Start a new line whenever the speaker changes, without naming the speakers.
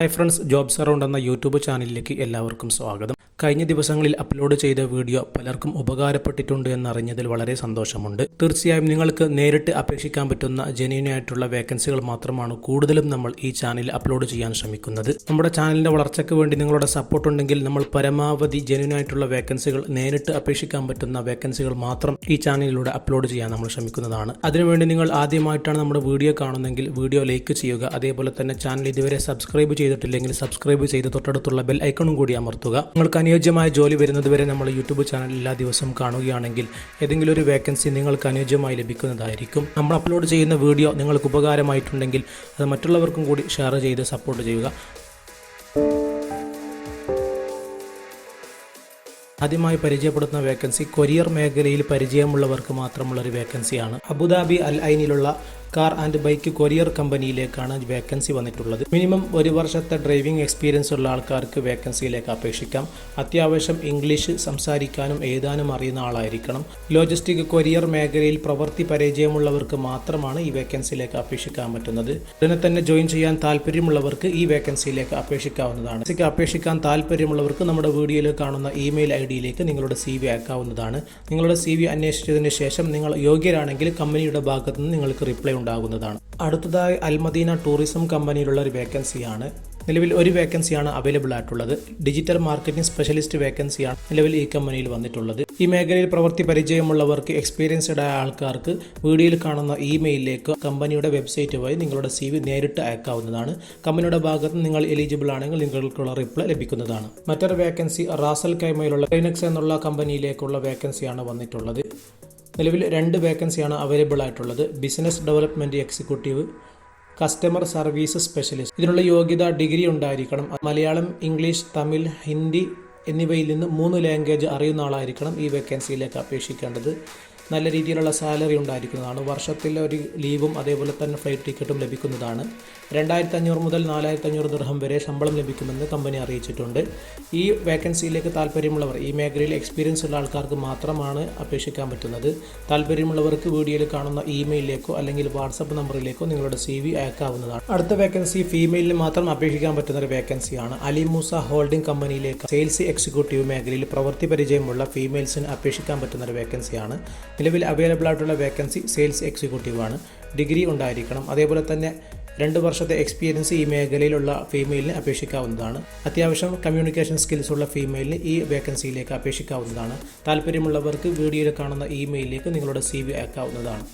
Hi friends, jobs around എന്ന YouTube ചാനലിലേക്ക് എല്ലാവർക്കും സ്വാഗതം. കഴിഞ്ഞ ദിവസങ്ങളിൽ അപ്ലോഡ് ചെയ്ത വീഡിയോ പലർക്കും ഉപകാരപ്പെട്ടിട്ടുണ്ട് എന്നറിഞ്ഞതിൽ വളരെ സന്തോഷമുണ്ട്. തീർച്ചയായും നിങ്ങൾക്ക് നേരിട്ട് അപേക്ഷിക്കാൻ പറ്റുന്ന ജെന്യൂനായിട്ടുള്ള വേക്കൻസികൾ മാത്രമാണ് കൂടുതലും നമ്മൾ ഈ ചാനലിൽ അപ്ലോഡ് ചെയ്യാൻ ശ്രമിക്കുന്നത്. നമ്മുടെ ചാനലിൻ്റെ വളർച്ചയ്ക്ക് വേണ്ടി നിങ്ങളുടെ സപ്പോർട്ട് ഉണ്ടെങ്കിൽ നമ്മൾ പരമാവധി ജെന്യൂനായിട്ടുള്ള വേക്കൻസികൾ, നേരിട്ട് അപേക്ഷിക്കാൻ പറ്റുന്ന വേക്കൻസികൾ മാത്രം ഈ ചാനലിലൂടെ അപ്ലോഡ് ചെയ്യാൻ നമ്മൾ ശ്രമിക്കുന്നതാണ്. അതിനുവേണ്ടി നിങ്ങൾ ആദ്യമായിട്ടാണ് നമ്മുടെ വീഡിയോ കാണുന്നതെങ്കിൽ വീഡിയോ ലൈക്ക് ചെയ്യുക. അതേപോലെ തന്നെ ചാനൽ ഇതുവരെ സബ്സ്ക്രൈബ് ചെയ്തിട്ടില്ലെങ്കിൽ സബ്സ്ക്രൈബ് ചെയ്ത് തൊട്ടടുത്തുള്ള ബെൽ ഐക്കണും കൂടി അമർത്തുക. നിങ്ങൾക്ക് അനുയോജ്യമായ ജോലി വരുന്നതുവരെ നമ്മൾ യൂട്യൂബ് ചാനൽ എല്ലാ ദിവസവും കാണുകയാണെങ്കിൽ ഏതെങ്കിലും ഒരു വേക്കൻസി നിങ്ങൾക്ക് അനുയോജ്യമായി ലഭിക്കുന്നതായിരിക്കും. നമ്മൾ അപ്ലോഡ് ചെയ്യുന്ന വീഡിയോ നിങ്ങൾക്ക് ഉപകാരമായിട്ടുണ്ടെങ്കിൽ അത് മറ്റുള്ളവർക്കും കൂടി ഷെയർ ചെയ്ത് സപ്പോർട്ട് ചെയ്യുക. ആദ്യമായി പരിചയപ്പെടുത്തുന്ന വേക്കൻസി കൊറിയർ മേഖലയിൽ പരിചയമുള്ളവർക്ക് മാത്രമുള്ളൊരു വേക്കൻസിയാണ്. അബുദാബി അൽ ഐനിലുള്ള കാർ ആൻഡ് ബൈക്ക് കൊറിയർ കമ്പനിയിലേക്കാണ് വേക്കൻസി വന്നിട്ടുള്ളത്. മിനിമം 1 വർഷത്തെ ഡ്രൈവിംഗ് എക്സ്പീരിയൻസ് ഉള്ള ആൾക്കാർക്ക് വേക്കൻസിയിലേക്ക് അപേക്ഷിക്കാം. അത്യാവശ്യം ഇംഗ്ലീഷ് സംസാരിക്കാനും എഴുതാനും അറിയുന്ന ആളായിരിക്കണം. ലോജിസ്റ്റിക് കൊറിയർ മേഖലയിൽ പ്രവൃത്തി പരിചയമുള്ളവർക്ക് മാത്രമാണ് ഈ വേക്കൻസിയിലേക്ക് അപേക്ഷിക്കാൻ പറ്റുന്നത്. ഉടനെ തന്നെ ജോയിൻ ചെയ്യാൻ താല്പര്യമുള്ളവർക്ക് ഈ വേക്കൻസിയിലേക്ക് അപേക്ഷിക്കാവുന്നതാണ്. അപേക്ഷിക്കാൻ താല്പര്യമുള്ളവർക്ക് നമ്മുടെ വീഡിയോയിൽ കാണുന്ന ഇമെയിൽ ഐഡിയിലേക്ക് നിങ്ങളുടെ CV അയക്കാവുന്നതാണ്. നിങ്ങളുടെ CV അന്വേഷിച്ചതിന് ശേഷം നിങ്ങൾ യോഗ്യരാണെങ്കിൽ കമ്പനിയുടെ ഭാഗത്തു നിന്ന് നിങ്ങൾക്ക് റിപ്ലൈ ഉണ്ടാകുന്നതാണ്. അടുത്തതായി അൽമദീന ടൂറിസം കമ്പനിയിലുള്ള ഒരു വേക്കൻസിയാണ്. നിലവിൽ ഒരു വേക്കൻസിയാണ് അവൈലബിൾ ആയിട്ടുള്ളത്. ഡിജിറ്റൽ മാർക്കറ്റിംഗ് സ്പെഷ്യലിസ്റ്റ് വേക്കൻസിയാണ് നിലവിൽ ഈ കമ്പനിയിൽ വന്നിട്ടുള്ളത്. ഈ മേഖലയിൽ പ്രവൃത്തി പരിചയമുള്ളവർക്ക്, എക്സ്പീരിയൻസ്ഡ് ആയ ആൾക്കാർക്ക് വീഡിയോയിൽ കാണുന്ന ഇമെയിലിലേക്ക് കമ്പനിയുടെ വെബ്സൈറ്റ് വഴി നിങ്ങളുടെ CV നേരിട്ട് അയക്കാവുന്നതാണ്. കമ്പനിയുടെ ഭാഗത്ത് നിങ്ങൾ എലിജിബിൾ ആണെങ്കിൽ നിങ്ങൾക്കുള്ള റിപ്ലൈ ലഭിക്കുന്നതാണ്. മറ്റൊരു വേക്കൻസി റാസൽ കൈമയിലുള്ള ലൈനക്സ് എന്നുള്ള കമ്പനിയിലേക്കുള്ള വേക്കൻസിയാണ് വന്നിട്ടുള്ളത്. നിലവിൽ 2 വേക്കൻസിയാണ് അവൈലബിൾ ആയിട്ടുള്ളത്. Business development executive, customer service specialist. ഇതിനുള്ള യോഗ്യത ഡിഗ്രി ഉണ്ടായിരിക്കണം. മലയാളം, ഇംഗ്ലീഷ്, തമിഴ്, ഹിന്ദി എന്നിവയിൽ നിന്ന് 3 ലാംഗ്വേജ് അറിയുന്ന ആളായിരിക്കണം ഈ വേക്കൻസിയിലേക്ക് അപേക്ഷിക്കേണ്ടത്. നല്ല രീതിയിലുള്ള സാലറി ഉണ്ടായിരിക്കുന്നതാണ്. വർഷത്തിൽ ഒരു ലീവും അതേപോലെ തന്നെ ഫ്ലൈറ്റ് ടിക്കറ്റും ലഭിക്കുന്നതാണ്. 2500 മുതൽ 4500 ദിർഹം വരെ ശമ്പളം ലഭിക്കുമെന്ന് കമ്പനി അറിയിച്ചിട്ടുണ്ട്. ഈ വേക്കൻസിയിലേക്ക് താല്പര്യമുള്ളവർ, ഈ മേഖലയിൽ എക്സ്പീരിയൻസ് ഉള്ള ആൾക്കാർക്ക് മാത്രമാണ് അപേക്ഷിക്കാൻ പറ്റുന്നത്. താല്പര്യമുള്ളവർക്ക് വീഡിയോയിൽ കാണുന്ന ഇമെയിലിലേക്കോ അല്ലെങ്കിൽ വാട്സപ്പ് നമ്പറിലേക്കോ നിങ്ങളുടെ CV അയക്കാവുന്നതാണ്. അടുത്ത വേക്കൻസി ഫീമെയിലിന് മാത്രം അപേക്ഷിക്കാൻ പറ്റുന്ന ഒരു വേക്കൻസിയാണ്. അലി മൂസ ഹോൾഡിംഗ് കമ്പനിയിലേക്ക് സെയിൽസ് എക്സിക്യൂട്ടീവ് മേഖലയിൽ പ്രവൃത്തി പരിചയമുള്ള ഫീമെയിൽസിന് അപേക്ഷിക്കാൻ പറ്റുന്ന ഒരു വേക്കൻസിയാണ്. നിലവിൽ അവൈലബിൾ ആയിട്ടുള്ള വേക്കൻസി സെയിൽസ് എക്സിക്യൂട്ടീവ് ആണ്. ഡിഗ്രി ഉണ്ടായിരിക്കണം. അതേപോലെ തന്നെ 2 വർഷത്തെ എക്സ്പീരിയൻസ് ഈ മേഖലയിലുള്ള ഫീമെയിലിന് അപേക്ഷിക്കാവുന്നതാണ്. അത്യാവശ്യം കമ്മ്യൂണിക്കേഷൻ സ്കിൽസ് ഉള്ള ഫീമെയിലിന് ഈ വേക്കൻസിയിലേക്ക് അപേക്ഷിക്കാവുന്നതാണ്. താല്പര്യമുള്ളവർക്ക് വീഡിയോയിൽ കാണുന്ന ഇമെയിലിലേക്ക് നിങ്ങളുടെ CV അയക്കാവുന്നതാണ്.